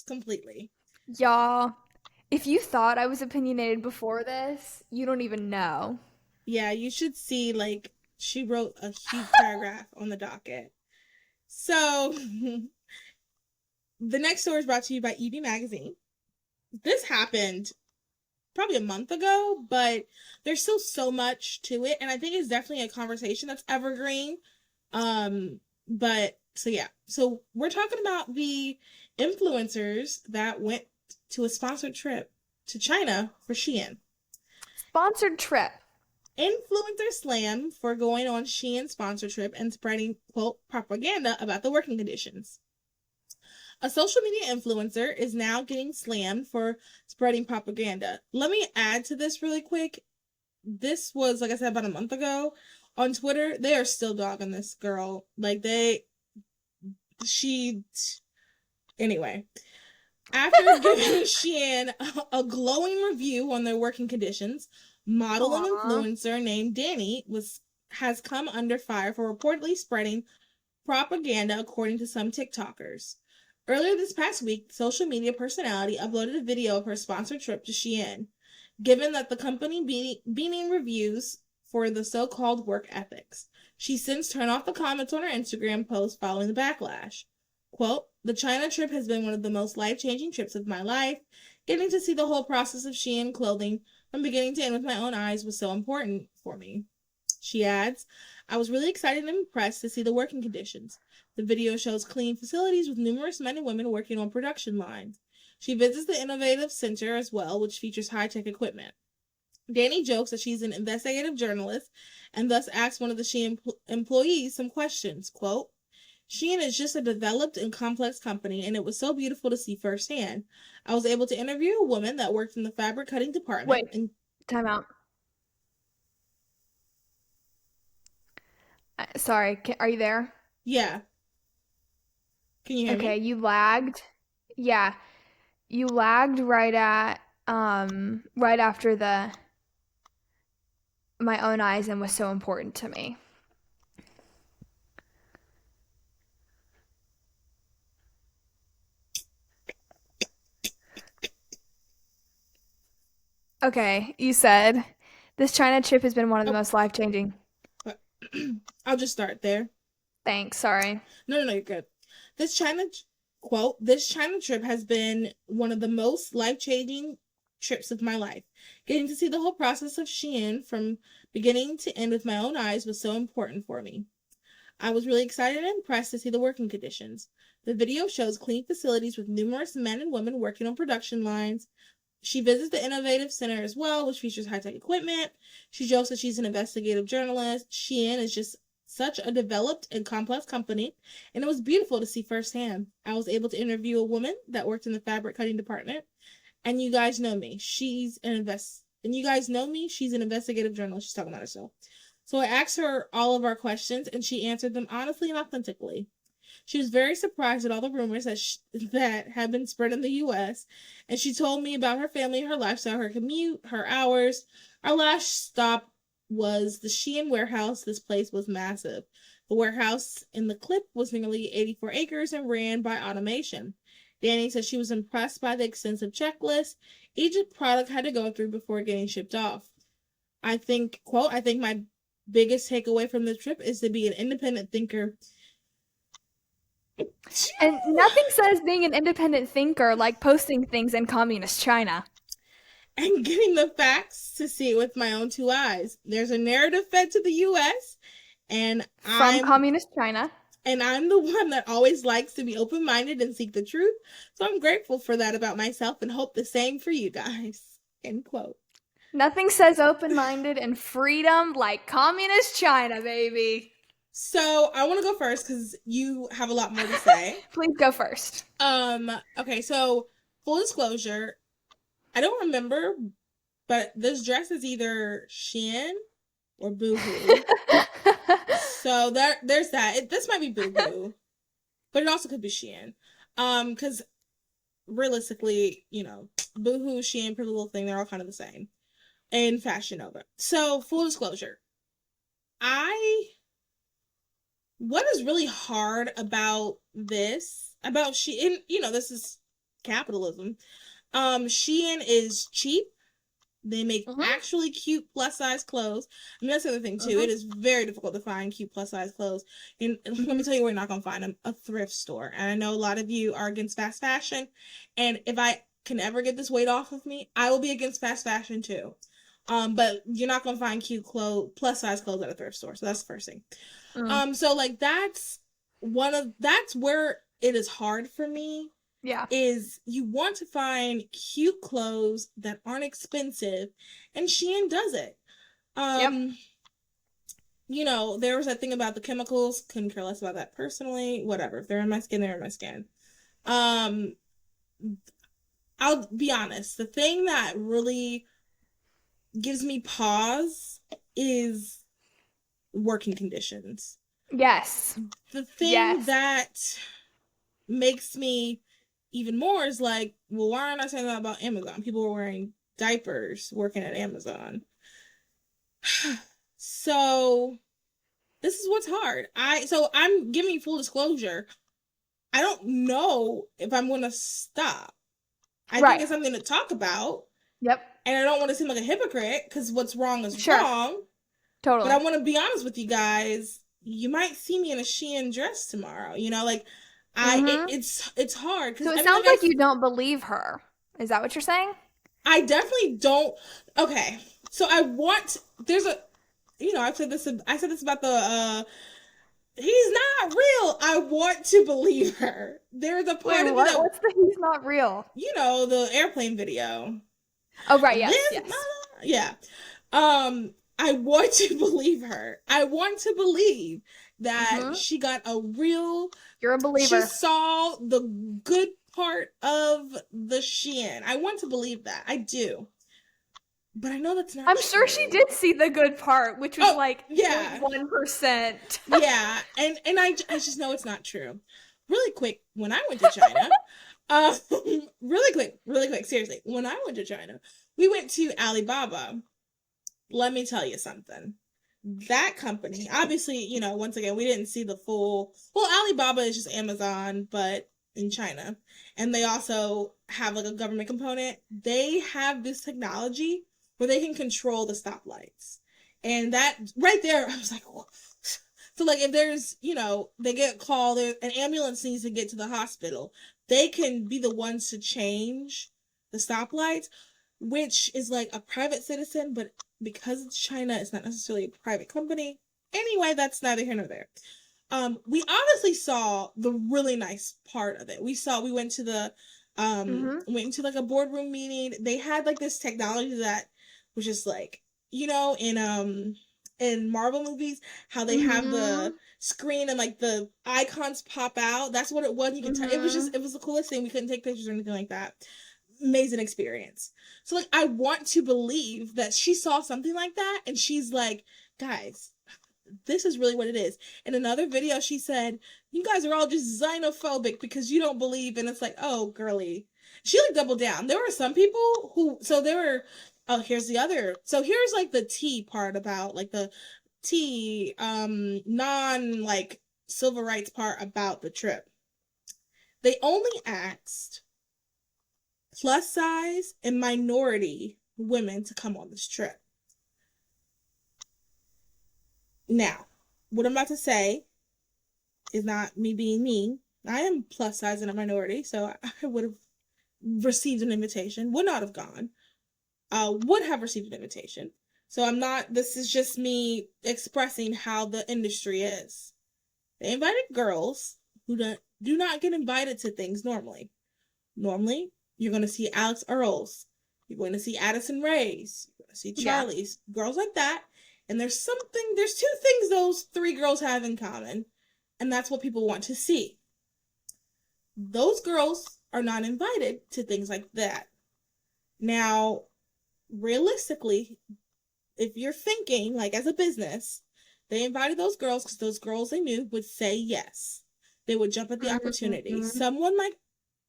completely. Y'all, if you thought I was opinionated before this, you don't even know. Yeah, you should see, like, she wrote a huge paragraph on the docket. So, the next story is brought to you by EB Magazine. This happened probably a month ago, but there's still so much to it, and I think it's definitely a conversation that's evergreen. But so yeah, so we're talking about the influencers that went to a sponsored trip to China for Shein. Sponsored trip. Influencer slam for going on Shein sponsor trip and spreading quote propaganda about the working conditions. A social media influencer is now getting slammed for spreading propaganda. Let me add to this really quick. This was, like I said, about a month ago. On Twitter, they are still dogging this girl. Like, she, anyway. After giving Shein a glowing review on their working conditions, model and Aww. influencer named Danny has come under fire for reportedly spreading propaganda, according to some TikTokers. Earlier this past week, the social media personality uploaded a video of her sponsored trip to Shein, given that the company beaming reviews for the so-called work ethics. She since turned off the comments on her Instagram post following the backlash. Quote, the China trip has been one of the most life-changing trips of my life. Getting to see the whole process of Shein clothing from beginning to end with my own eyes was so important for me. She adds, I was really excited and impressed to see the working conditions. The video shows clean facilities with numerous men and women working on production lines. She visits the Innovative Center as well, which features high-tech equipment. Danny jokes that she's an investigative journalist and thus asks one of the Shein employees some questions. Quote, Shein is just a developed and complex company, and it was so beautiful to see firsthand. I was able to interview a woman that worked in the fabric cutting department Wait, and time out. Sorry, are you there? yeah, can you hear Okay, me? you lagged. Yeah, you lagged right after the my own eyes and was so important to me. Okay, you said this China trip has been one of the Oh, most life-changing. I'll just start there. Thanks, sorry. No, you're good. This China quote, this China trip has been one of the most life-changing trips of my life. Getting to see the whole process of Shein from beginning to end with my own eyes was so important for me. I was really excited and impressed to see the working conditions. The video shows clean facilities with numerous men and women working on production lines. She visits the Innovative Center as well, which features high-tech equipment. She jokes that she's an investigative journalist. Shein is just such a developed and complex company, and it was beautiful to see firsthand. I was able to interview a woman that worked in the fabric cutting department, and you guys know me. She's an investigative journalist. She's talking about herself. So I asked her all of our questions, and she answered them honestly and authentically. She was very surprised at all the rumors that had been spread in the U.S., and she told me about her family, her lifestyle, her commute, her hours. Our last stop was the Shein warehouse. This place was massive. The warehouse in the clip was nearly 84 acres and ran by automation. Danny said she was impressed by the extensive checklist each product had to go through before getting shipped off. I think my biggest takeaway from the trip is to be an independent thinker. And nothing says being an independent thinker like posting things in communist China. And getting the facts to see it with my own two eyes. There's a narrative fed to the US, and From communist China. I'm the one that always likes to be open-minded and seek the truth. So I'm grateful for that about myself and hope the same for you guys. End quote. Nothing says open minded and freedom like communist China, baby. So I want to go first because you have a lot more to say. Please go first. Okay, so full disclosure, I don't remember, but this dress is either Shein or Boohoo. So there's that. This might be Boohoo, but it also could be Shein. Because realistically, Boohoo, Shein, Pretty Little Thing, they're all kind of the same in Fashion Nova. So full disclosure, I what is really hard about this about Shein, this is capitalism. Shein is cheap. They make Mhm. actually cute plus size clothes. I mean, that's the other thing too. It Mhm. is very difficult to find cute plus size clothes. And let me Mhm. tell you where you're not gonna find them: a thrift store. And I know a lot of you are against fast fashion. And if I can ever get this weight off of me, I will be against fast fashion too. But you're not gonna find cute clothes, plus size clothes at a thrift store. So that's the first thing. Mm. So like that's where it is hard for me, Yeah. is you want to find cute clothes that aren't expensive, and Shein does it. Yep. Um, there was that thing about the chemicals, couldn't care less about that personally. Whatever. If they're in my skin, they're in my skin. Um, I'll be honest, the thing that really gives me pause is working conditions. Yes. The thing Yes. that makes me even more is like, well, why aren't I saying that about Amazon? People were wearing diapers working at Amazon. So this is what's hard. I'm giving you full disclosure. I don't know if I'm gonna stop. I think Right. it's something to talk about, Yep. and I don't want to seem like a hypocrite because what's wrong is Sure. wrong. But I Totally. want to be honest with you guys. You might see me in a Shein dress tomorrow. Mhm. It's hard because So it I mean, sounds like you don't believe her. Is that what you're saying? I definitely don't. Okay, so I want. There's a. I've said this. I said this about the. He's not real. I want to believe her. There's a Wait, part of me what? that, What's the he's not real? the airplane video. Oh, right. Yes. This, Yes. yeah. I want to believe her. I want to believe that Mhm. she got a real. You're a She believer. saw the good part of the Shein. I want to believe that. I do. But I know that's not I'm sure she true. did see the good part, which was Oh, like yeah. 0.1%. Yeah. And I just know it's not true. Really quick, when I went to China, um, really quick, seriously, when I went to China, we went to Alibaba. Let me tell you something. That company, obviously, once again, we didn't see the full. Well, Alibaba is just Amazon, but in China. And they also have like a government component. They have this technology where they can control the stoplights. And that right there, I was like, whoa. So like if there's, they get called, an ambulance needs to get to the hospital, they can be the ones to change the stoplights, which is like a private citizen, but because it's China, it's not necessarily a private company. Anyway, that's neither here nor there. We honestly saw the really nice part of it. We went to the Mhm. went into like a boardroom meeting. They had like this technology that was just like, in Marvel movies, how they have the Mhm. screen and like the icons pop out. That's what it was. You could tell Mhm. it was the coolest thing. We couldn't take pictures or anything like that. Amazing experience. So like I want to believe that she saw something like that and she's like, guys, this is really what it is. In another video, she said, you guys are all just xenophobic because you don't believe. And it's like, oh, girly. She like doubled down. There were some people oh, here's the other. So here's like the tea part about like the tea, non like civil rights part about the trip. They only asked plus size and minority women to come on this trip. Now, what I'm about to say is not me being mean. I am plus size and a minority, so I would have received an invitation, would not have gone, would have received an invitation. So I'm not, this is just me expressing how the industry is. They invited girls who do not get invited to things normally. Normally, you're going to see Alex Earls, you're going to see Addison Rays, you're going to see Yeah. Charlie's, girls like that. And there's two things those three girls have in common, and that's what people want to see. Those girls are not invited to things like that. Now, realistically, if you're thinking like as a business, they invited those girls because those girls they knew would say yes. They would jump at the opportunity. Mhm. Someone like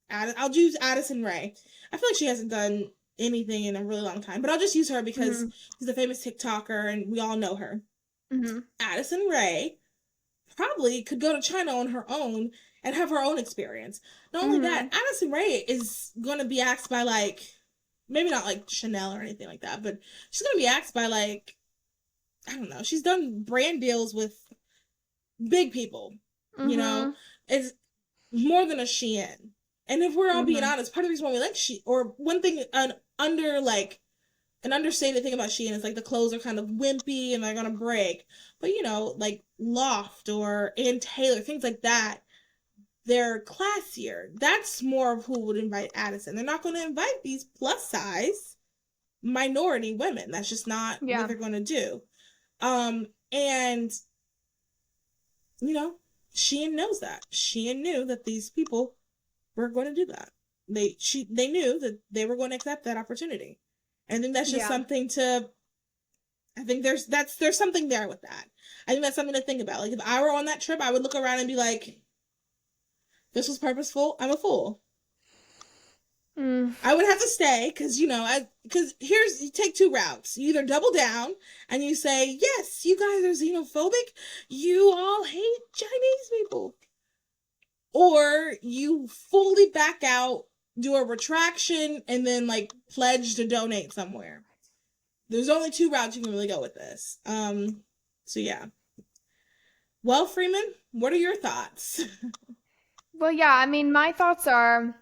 I'll use Addison Rae. I feel like she hasn't done anything in a really long time, but I'll just use her because Mhm. she's a famous TikToker and we all know her. Mhm. Addison Rae probably could go to China on her own and have her own experience. Not only that, Mhm. Addison Rae is going to be asked by like, maybe not like Chanel or anything like that, but she's going to be asked by like, I don't know, she's done brand deals with big people, you know? Mhm. It's more than a Shein. And if we're all being Mhm. honest, part of the reason why we like Shein, or one thing, under like, an understated thing about Shein is like the clothes are kind of wimpy and they're gonna break. But you know, like Loft or Ann Taylor, things like that, they're classier. That's more of who would invite Addison. They're not gonna invite these plus size minority women. That's just not what Yeah. they're gonna do. And you know, Shein knows that. Shein knew that these people were going to do that. They knew that they were going to accept that opportunity. And I think that's just Yeah. something to I think there's something there with that. I think that's something to think about. Like if I were on that trip, I would look around and be like, this was purposeful. I'm a fool. Mm. I would have to stay because because here's you take two routes. You either double down and you say, yes, you guys are xenophobic. You all hate Chinese people. Or you fully back out, do a retraction, and then like pledge to donate somewhere. There's only two routes you can really go with this. So yeah. Well, Freeman, what are your thoughts? Well, yeah, I mean, my thoughts are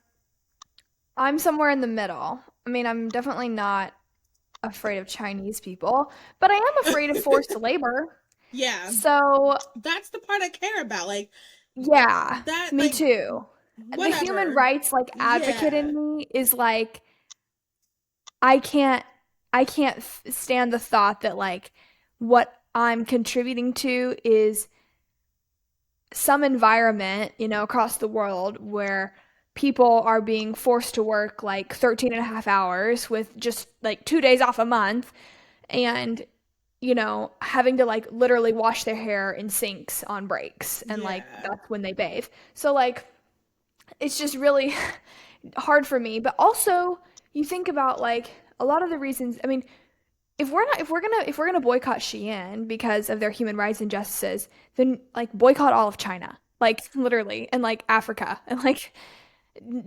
I'm somewhere in the middle. I mean, I'm definitely not afraid of Chinese people, but I am afraid of forced labor. Yeah, So, that's the part I care about. Like yeah, that, me like too. The human whatever. rights like advocate Yeah, in me is like I can't I can't stand the thought that like what I'm contributing to is some environment, across the world where people are being forced to work like 13 and a half hours with just like 2 days off a month and, having to like literally wash their hair in sinks on breaks and like yeah. that's when they bathe. So like it's just really hard for me. But also you think about like a lot of the reasons, I mean, if we're gonna boycott Shein because of their human rights injustices, then like boycott all of China, like literally, and like Africa, and like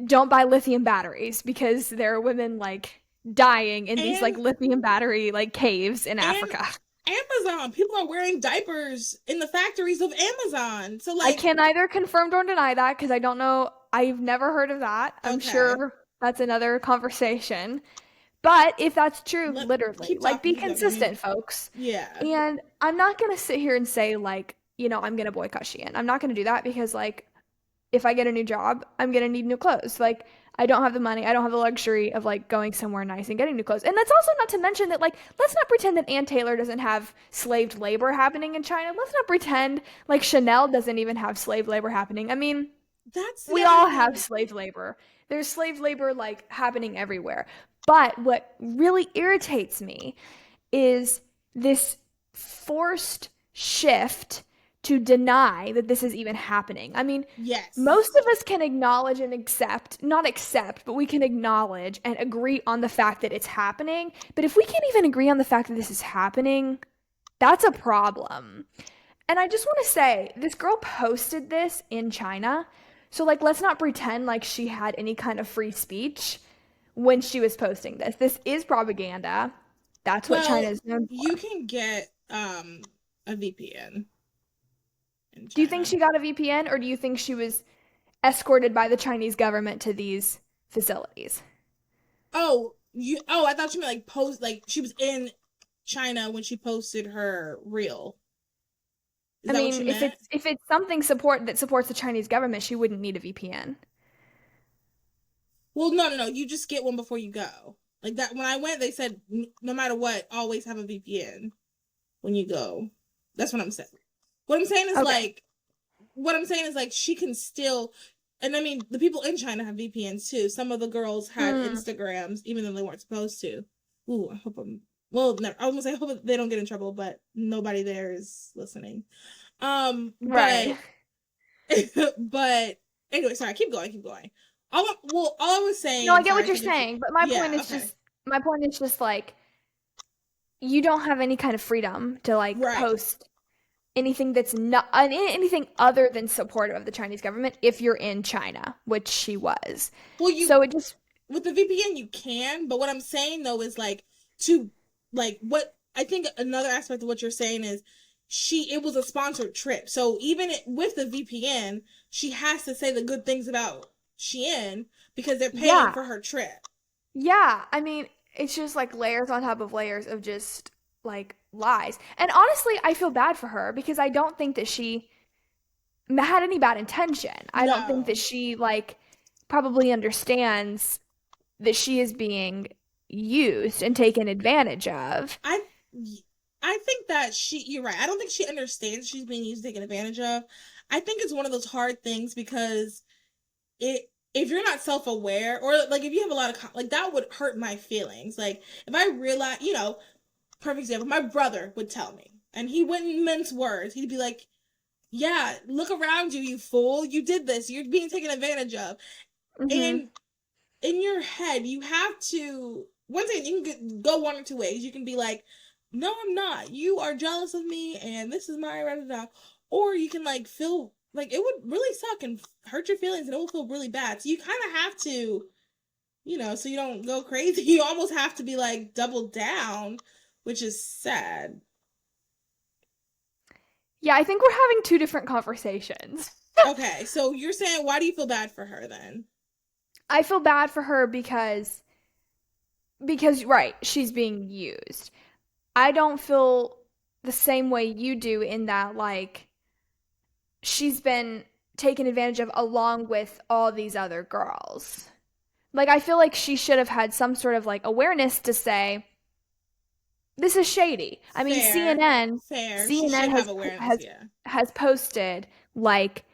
don't buy lithium batteries because there are women like dying in these like And lithium battery like caves in and Africa. Amazon, people are wearing diapers in the factories of Amazon. So I like, can neither confirm nor deny that because I don't know. I've never heard of that. I'm okay, sure that's another conversation. But if that's true, let literally, keep like talking, be keep talking. I mean, consistent, folks. yeah, And I'm not gonna sit here and say like, I'm gonna boycott Shein. I'm not gonna do that because like if I get a new job, I'm gonna need new clothes. Like I don't have the money, I don't have the luxury of like going somewhere nice and getting new clothes. And that's also not to mention that like let's not pretend that Ann Taylor doesn't have slaved labor happening in China. Let's not pretend like Chanel doesn't even have slave labor happening. I mean, that's the we other all have thing. slave labor. There's slave labor like happening everywhere. But what really irritates me is this forced shift to deny that this is even happening. I mean, most Yes, of us can acknowledge and accept, not accept, but we can acknowledge and agree on the fact that it's happening. But if we can't even agree on the fact that this is happening, that's a problem. And I just want to say, this girl posted this in China. So, like, let's not pretend like she had any kind of free speech when she was posting this. This is propaganda. That's what China well, is known you for. can get a VPN in Do you think China. she got a VPN or do you think she was escorted by the Chinese government to these facilities? Oh, I thought you meant like post, like she was in China when she posted her reel. Is I that what mean, you if meant? it's something that supports the Chinese government, she wouldn't need a VPN. Well, no, no, no. You just get one before you go. Like that. When I went, they said no matter what, always have a VPN when you go. That's what I'm saying. What I'm saying is Okay. like, what I'm saying is like she can still, and I mean the people in China have VPNs too. Some of the girls had Hmm. Instagrams even though they weren't supposed to. Ooh, I hope I'm. Well, no, I was gonna say I hope they don't get in trouble, but nobody there is listening. Right. But but anyway, sorry. Keep going. Keep going. All I was No, I saying. get what Sorry you're for the. saying, but my point Yeah. is Okay. just like you don't have any kind of freedom to like Right. post anything that's not anything other than supportive of the Chinese government if you're in China, which she was. Well, you So it just with the VPN you can, but what I'm saying though is like to like what I think another aspect of what you're saying is it was a sponsored trip. So even with the VPN, she has to say the good things about Shein because they're paying yeah. for her trip. Yeah, I mean, it's just like layers on top of layers of just like lies. And honestly, I feel bad for her because I don't think that she had any bad intention. I don't think that No. she like probably understands that she is being used and taken advantage of. I I think that you're right. I don't think she understands she's being used taken advantage of. I think it's one of those hard things because if you're not self-aware or like if you have a lot of like that would hurt my feelings. Like if I realize, perfect example, my brother would tell me and he wouldn't mince words. He'd be like, "Yeah, look around you, you fool. You did this. You're being taken advantage of." Hmm. And in your head, you have to. One thing you can go one or two ways. You can be like, "No, I'm not. You are jealous of me, and this is my da da." Or you can like feel like it would really suck and hurt your feelings, and it will feel really bad. So you kind of have to, so you don't go crazy. You almost have to be like double down, which is sad. Yeah, I think we're having two different conversations. Okay, so you're saying why do you feel bad for her then? I feel bad for her because right, she's being used. I don't feel the same way you do in that like she's been taken advantage of along with all these other girls. Like I feel like she should have had some sort of like awareness to say this is shady. I mean Fair, CNN fair. She CNN should have has awareness. has Yeah. has posted like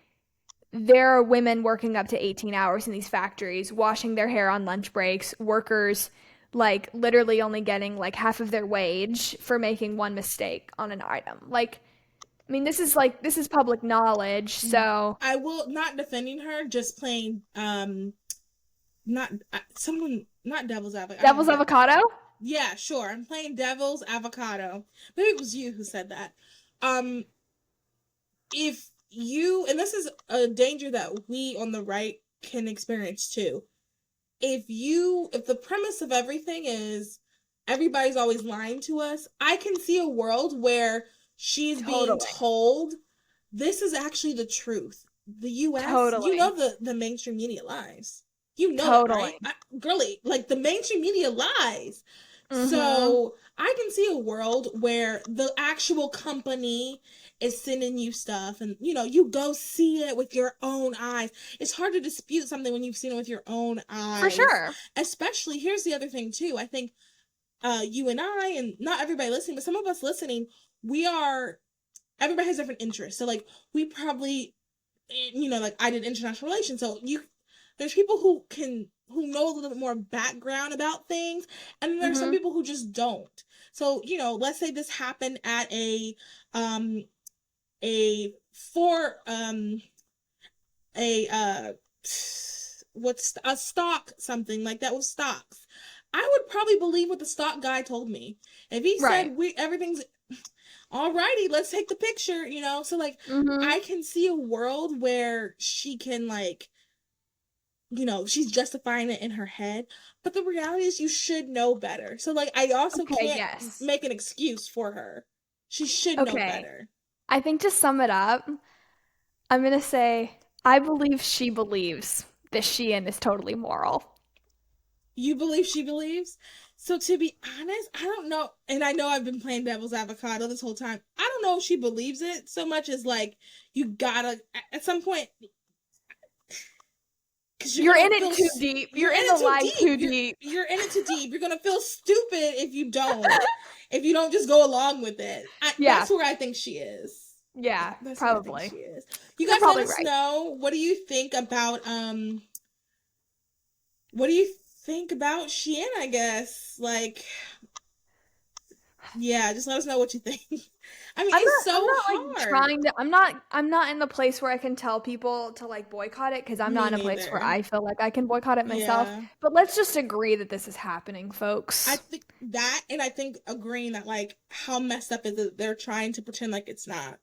there are women working up to 18 hours in these factories, washing their hair on lunch breaks, workers like literally only getting like half of their wage for making one mistake on an item. Like, I mean, this is public knowledge, so I will not defending her, just playing not someone not devil's advocate. I don't devil's know. avocado? Yeah, sure. I'm playing devil's avocado. Maybe it was you who said that. Um, if you and this is a danger that we on the right can experience too. If the premise of everything is everybody's always lying to us, I can see a world where she's being Totally. told this is actually the truth. The US, Totally. the mainstream media lies. You know that, right? Totally. Girly, like the mainstream media lies. Mhm. So I can see a world where the actual company is sending you stuff and you go see it with your own eyes. It's hard to dispute something when you've seen it with your own For eyes. sure. Especially here's the other thing too. I think you and I and not everybody listening, but some of us listening, we are everybody has different interests. So like we probably like I did international relations. So there's people who know a little bit more background about things, and then there's some Mhm. people who just don't. So, let's say this happened at um for a what's a stock something like that with stocks. I would probably believe what the stock guy told me. If he Right. said we everything's alrighty, let's take the picture, So like Mhm. I can see a world where she can like, she's justifying it in her head. But the reality is you should know better. So like I also Okay, can't yes. make an excuse for her. She should know Okay. better. I think to sum it up, I'm gonna say I believe she believes that Shein is totally moral. You believe she believes? So to be honest, I don't know. And I know I've been playing devil's avocado this whole time. I don't know if she believes it so much as like you gotta at some point because you're You're gonna in it feel too deep. you're You're in in it the too lie deep. too You're deep. you're in it too deep. You're gonna feel stupid if you don't just go along with it. Yeah. That's where I think she is. Yeah, That's where I think probably. she is. You You're guys let probably us right. know what do you think about Shein, I guess? Like yeah, just let us know what you think. I mean, it's I'm so not like hard. trying to I'm not in the place where I can tell people to like boycott it because I'm not Me in a place where neither. I feel like I can boycott it myself. Yeah. But let's just agree that this is happening, I folks. think that, and I think agreeing that, like, how messed up is it they're trying to pretend like it's not.